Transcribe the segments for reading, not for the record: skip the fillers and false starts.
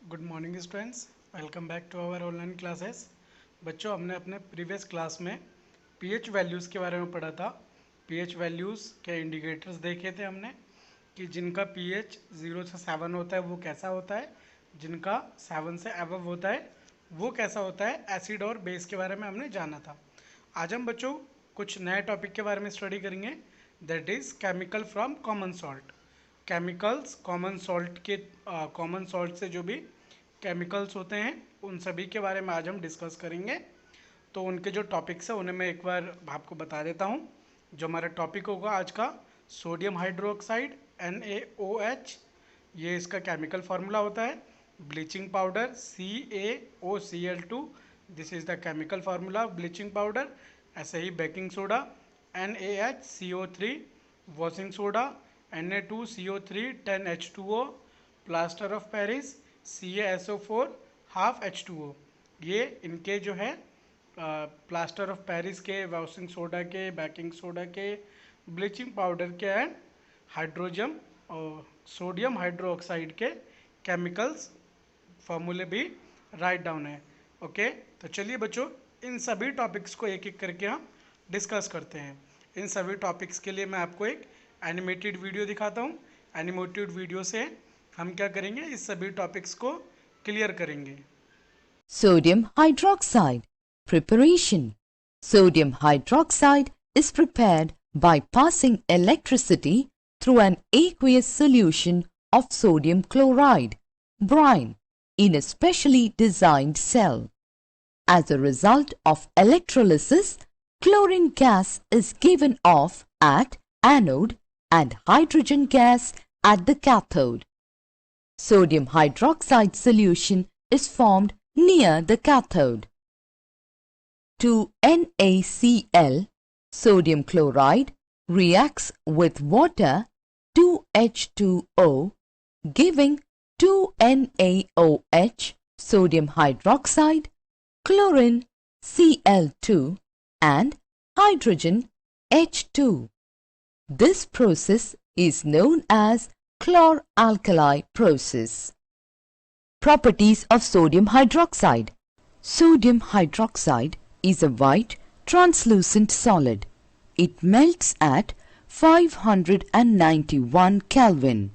Good morning students, welcome back to our online classes. बच्चों, हमने अपने प्रीवियस क्लास में पीएच वैल्यूज़ के बारे में पढ़ा था। पीएच वैल्यूज़ के इंडिकेटर्स देखे थे हमने कि जिनका पीएच 0 से 7 होता है वो कैसा होता है, जिनका 7 से अबव होता है वो कैसा होता है। एसिड और बेस के बारे में हमने जाना था। आज हम बच्चों कुछ नए टॉपिक के बारे में स्टडी करेंगे, that is chemical from common salt. Chemicals common salt से जो भी केमिकल्स होते हैं उन सभी के बारे में आज हम डिस्कस करेंगे। तो उनके जो टॉपिक्स हैं उन्हें मैं एक बार आपको बता देता हूँ। जो हमारा टॉपिक होगा आज का, सोडियम हाइड्रोक्साइड NaOH, ये इसका केमिकल फार्मूला होता है। Bleaching powder CaOCl2, this is the chemical formula of bleaching powder. ऐसे ही baking soda NaHCO3, washing soda Na2CO3 10H2O, plaster of Paris CaSO4 half H2O। ये इनके जो है प्लास्टर ऑफ पेरिस के, वॉशिंग सोडा के, बेकिंग सोडा के, bleaching powder के एंड हाइड्रोजन और सोडियम हाइड्रोक्साइड के केमिकल्स फार्मूले भी राइट डाउन है। ओके, तो चलिए बच्चों इन सभी टॉपिक्स को एक एक करके हम डिस्कस करते हैं। इन सभी टॉपिक्स के लिए मैं आपको एक एनिमेटेड वीडियो दिखाता हूँ। एनिमेटेड वीडियो से हम क्या करेंगे, इस सभी टॉपिक्स को क्लियर करेंगे। Sodium hydroxide preparation. Sodium hydroxide is prepared by passing electricity through an aqueous solution of sodium chloride, brine, in a specially designed cell. As a result of electrolysis, chlorine gas is given off at anode and hydrogen gas at the cathode. Sodium hydroxide solution is formed near the cathode. To NaCl, sodium chloride reacts with water 2H2O, giving 2NaOH, sodium hydroxide, chlorine Cl2 and hydrogen H2. This process is known as chlor-alkali process. Properties of sodium hydroxide. Sodium hydroxide is a white, translucent solid. It melts at 591 Kelvin.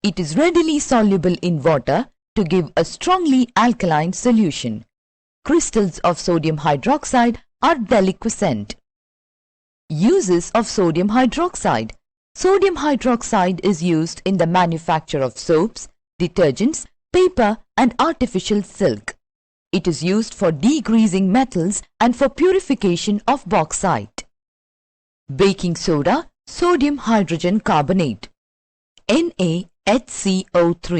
It is readily soluble in water to give a strongly alkaline solution. Crystals of sodium hydroxide are deliquescent. Uses of sodium hydroxide. Sodium hydroxide is used in the manufacture of soaps, detergents, paper and artificial silk. It is used for degreasing metals and for purification of bauxite. Baking soda, sodium hydrogen carbonate. NaHCO3.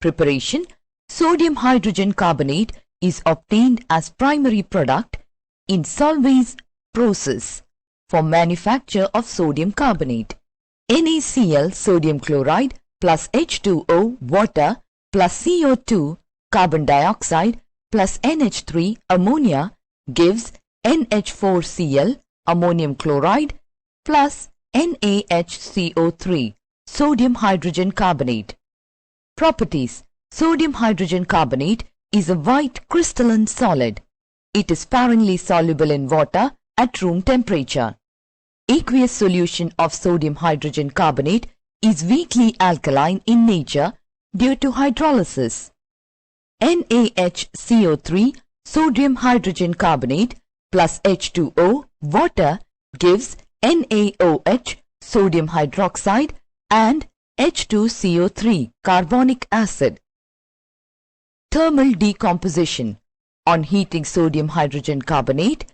Preparation. Sodium hydrogen carbonate is obtained as primary product in Solvay's process for manufacture of sodium carbonate. NaCl, sodium chloride plus H2O, water plus CO2, carbon dioxide plus NH3, ammonia, gives NH4Cl, ammonium chloride plus NaHCO3, sodium hydrogen carbonate. Properties. Sodium hydrogen carbonate is a white crystalline solid. It is sparingly soluble in water at room temperature. Aqueous solution of sodium hydrogen carbonate is weakly alkaline in nature due to hydrolysis. NaHCO3, sodium hydrogen carbonate plus H2O, water, gives NaOH, sodium hydroxide and H2CO3, carbonic acid. Thermal decomposition. On heating sodium hydrogen carbonate,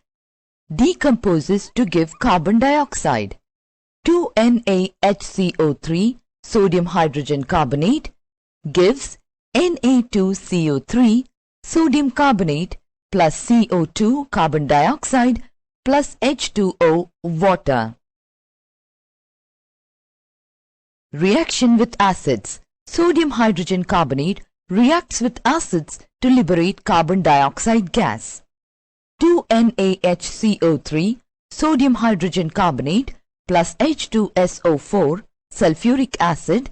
decomposes to give carbon dioxide. 2NaHCO3, sodium hydrogen carbonate, gives Na2CO3, sodium carbonate plus CO2, carbon dioxide plus H2O, water. Reaction with acids. Sodium hydrogen carbonate reacts with acids to liberate carbon dioxide gas. 2NaHCO3, sodium hydrogen carbonate plus H2SO4, sulfuric acid,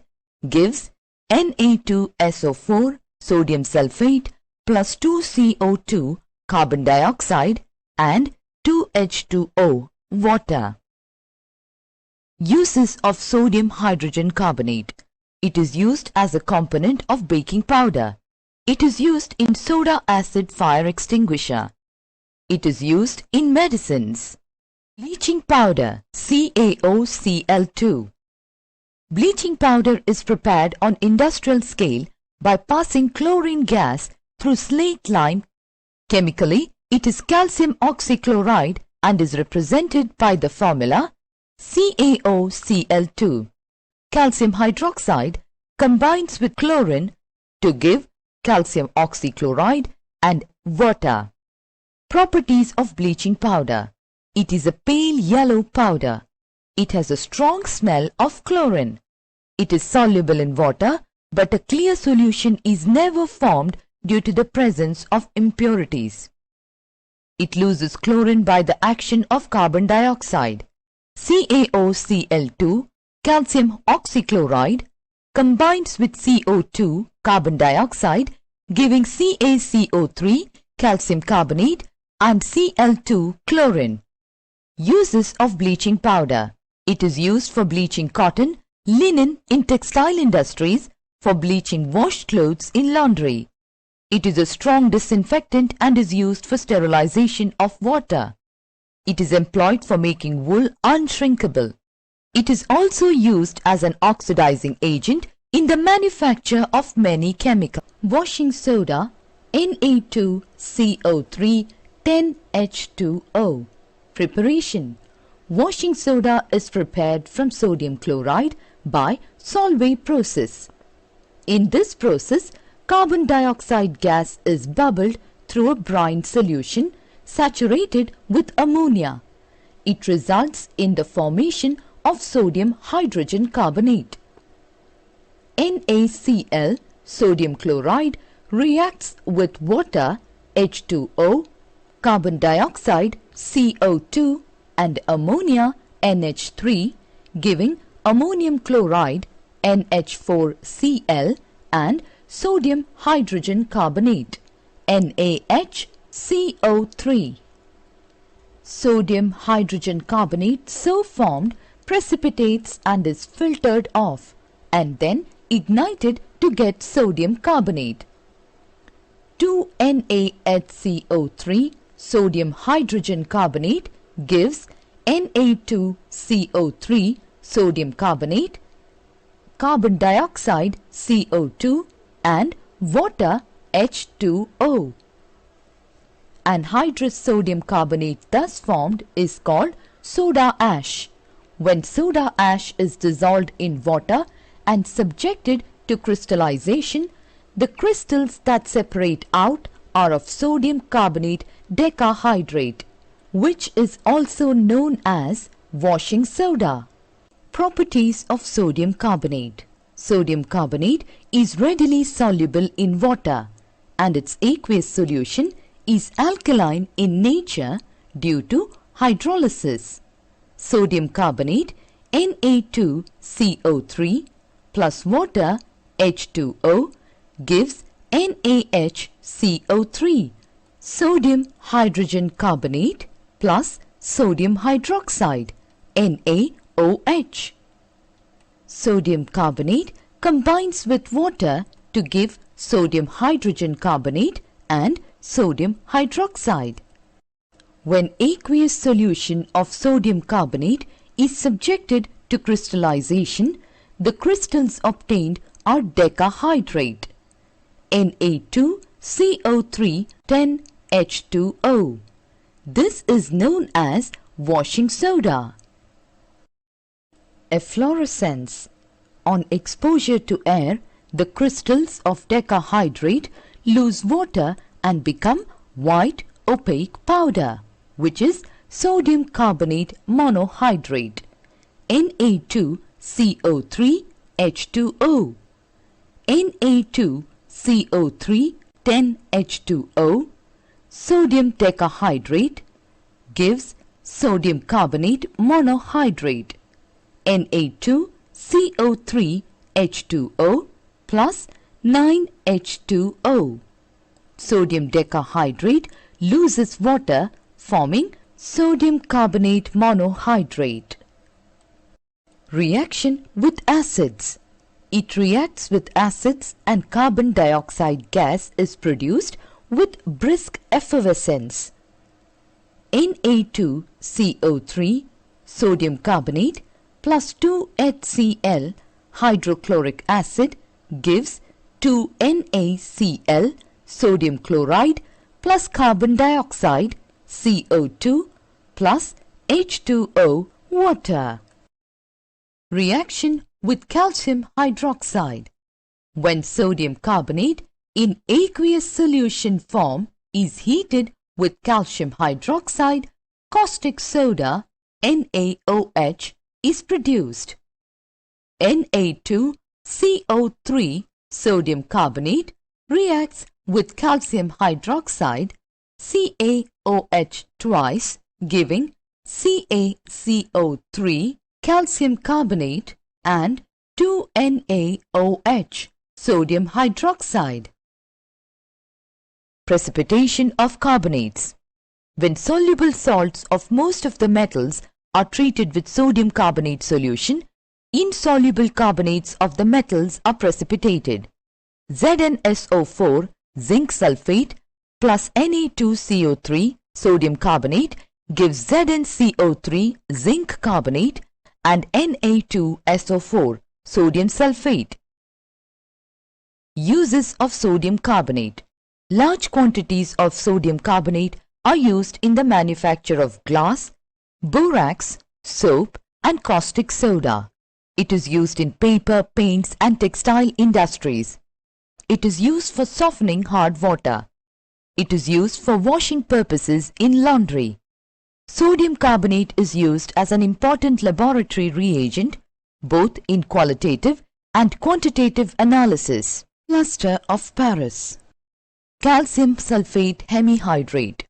gives Na2SO4, sodium sulfate plus 2CO2 carbon dioxide and 2H2O water. Uses of sodium hydrogen carbonate. It is used as a component of baking powder. It is used in soda acid fire extinguisher. It is used in medicines. Bleaching powder CaOCl2. Bleaching powder is prepared on industrial scale by passing chlorine gas through slate lime. Chemically, it is calcium oxychloride and is represented by the formula CaOCl2. Calcium hydroxide combines with chlorine to give calcium oxychloride and water. Properties of bleaching powder. It is a pale yellow powder. It has a strong smell of chlorine. It is soluble in water, but a clear solution is never formed due to the presence of impurities. It loses chlorine by the action of carbon dioxide. CaOCl2, calcium oxychloride, combines with CO2, carbon dioxide, giving CaCO3, calcium carbonate, and Cl2, chlorine. Uses of bleaching powder. It is used for bleaching cotton, linen in textile industries, for bleaching washed clothes in laundry. It is a strong disinfectant and is used for sterilization of water. It is employed for making wool unshrinkable. It is also used as an oxidizing agent in the manufacture of many chemicals. Washing soda Na2CO3 10H2O. Preparation. Washing soda is prepared from sodium chloride by Solvay process. In this process, carbon dioxide gas is bubbled through a brine solution saturated with ammonia. It results in the formation of sodium hydrogen carbonate. NaCl, sodium chloride, reacts with water H2O, carbon dioxide CO2 and ammonia NH3, giving ammonium chloride NH4Cl and sodium hydrogen carbonate NaHCO3. Sodium hydrogen carbonate so formed precipitates and is filtered off and then ignited to get sodium carbonate. 2NaHCO3 sodium hydrogen carbonate gives Na2CO3 sodium carbonate, carbon dioxide CO2 and water H2O. Anhydrous sodium carbonate thus formed is called soda ash. When soda ash is dissolved in water and subjected to crystallization, the crystals that separate out are of sodium carbonate decahydrate, which is also known as washing soda. Properties of sodium carbonate. Sodium carbonate is readily soluble in water and its aqueous solution is alkaline in nature due to hydrolysis. Sodium carbonate Na2CO3 plus water H2O gives NaHCO3, sodium hydrogen carbonate plus sodium hydroxide NaOH. Sodium carbonate combines with water to give sodium hydrogen carbonate and sodium hydroxide. When aqueous solution of sodium carbonate is subjected to crystallization, the crystals obtained are decahydrate Na2CO3 10H2O. This is known as washing soda. Efflorescence. On exposure to air, the crystals of decahydrate lose water and become white opaque powder, which is sodium carbonate monohydrate Na2CO3 H2O. Na2CO3 10H2O, sodium decahydrate, gives sodium carbonate monohydrate Na2CO3 H2O plus 9H2O. Sodium decahydrate loses water, forming sodium carbonate monohydrate. Reaction with acids. It reacts with acids and carbon dioxide gas is produced with brisk effervescence. Na2CO3 sodium carbonate plus 2HCl hydrochloric acid gives 2NaCl sodium chloride plus carbon dioxide CO2 plus H2O water. Reaction with calcium hydroxide. When sodium carbonate in aqueous solution form is heated with calcium hydroxide, caustic soda NaOH is produced. Na2CO3 sodium carbonate reacts with calcium hydroxide CaOH twice, giving CaCO3 calcium carbonate and 2NaOH sodium hydroxide. Precipitation of carbonates. When soluble salts of most of the metals are treated with sodium carbonate solution, insoluble carbonates of the metals are precipitated. ZnSO4 zinc sulfate plus Na2CO3 sodium carbonate gives ZnCO3 zinc carbonate and Na2SO4 sodium sulfate. Uses of sodium carbonate. Large quantities of sodium carbonate are used in the manufacture of glass, borax, soap and caustic soda. It is used in paper, paints and textile industries. It is used for softening hard water. It is used for washing purposes in laundry. Sodium carbonate is used as an important laboratory reagent both in qualitative and quantitative analysis. Plaster of Paris. Calcium sulfate hemihydrate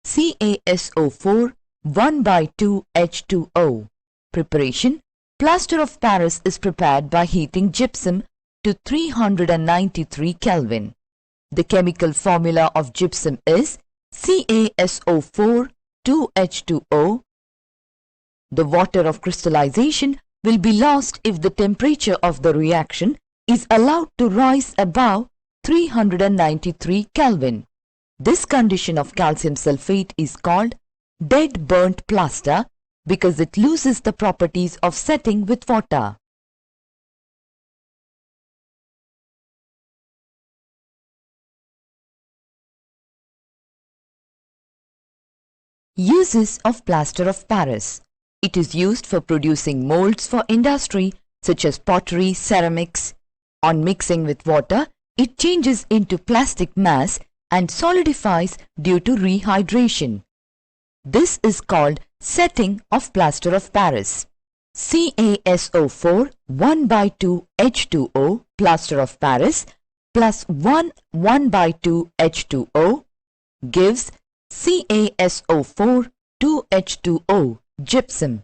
CaSO4 1/2H2O. Preparation. Plaster of Paris is prepared by heating gypsum to 393 Kelvin. The chemical formula of gypsum is CaSO4 2H2O. The water of crystallization will be lost if the temperature of the reaction is allowed to rise above 393 Kelvin. This condition of calcium sulfate is called dead burnt plaster because it loses the properties of setting with water. Uses of plaster of Paris. It is used for producing molds for industry such as pottery, ceramics. On mixing with water, it changes into plastic mass and solidifies due to rehydration. This is called setting of plaster of Paris. CaSO4 1/2H2O plaster of Paris plus 1/2H2O gives CaSO4 2H2O gypsum.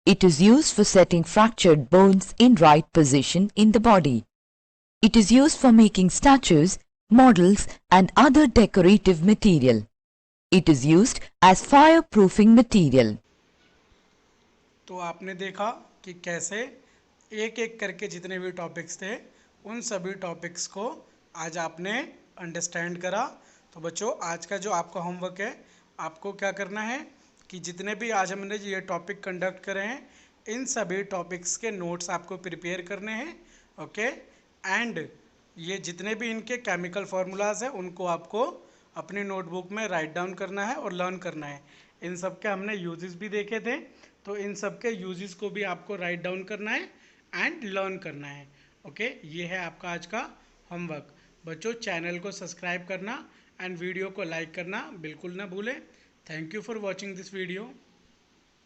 It is used for setting fractured bones in right position in the body. It is used for making statues, models and other decorative material. It is used as fireproofing material. तो आपने देखा कि कैसे एक एक करके जितने भी टॉपिक्स थे उन सभी टॉपिक्स को आज आपने अंडरस्टैंड करा। तो बच्चों, आज का जो आपका होमवर्क है, आपको क्या करना है कि जितने भी आज हमने ये टॉपिक कंडक्ट करे हैं इन सभी टॉपिक्स के नोट्स आपको प्रिपेयर करने हैं। ओके, एंड ये जितने भी इनके केमिकल फार्मूलाज हैं उनको आपको अपनी नोटबुक में राइट डाउन करना है और लर्न करना है। इन सब के हमने यूजेस भी देखे थे, तो इन सब के यूजेस को भी आपको राइट डाउन करना है एंड लर्न करना है। ओके, ये है आपका आज का होमवर्क। बच्चों, चैनल को सब्सक्राइब करना एंड वीडियो को लाइक करना बिल्कुल ना भूलें। Thank you for watching this video.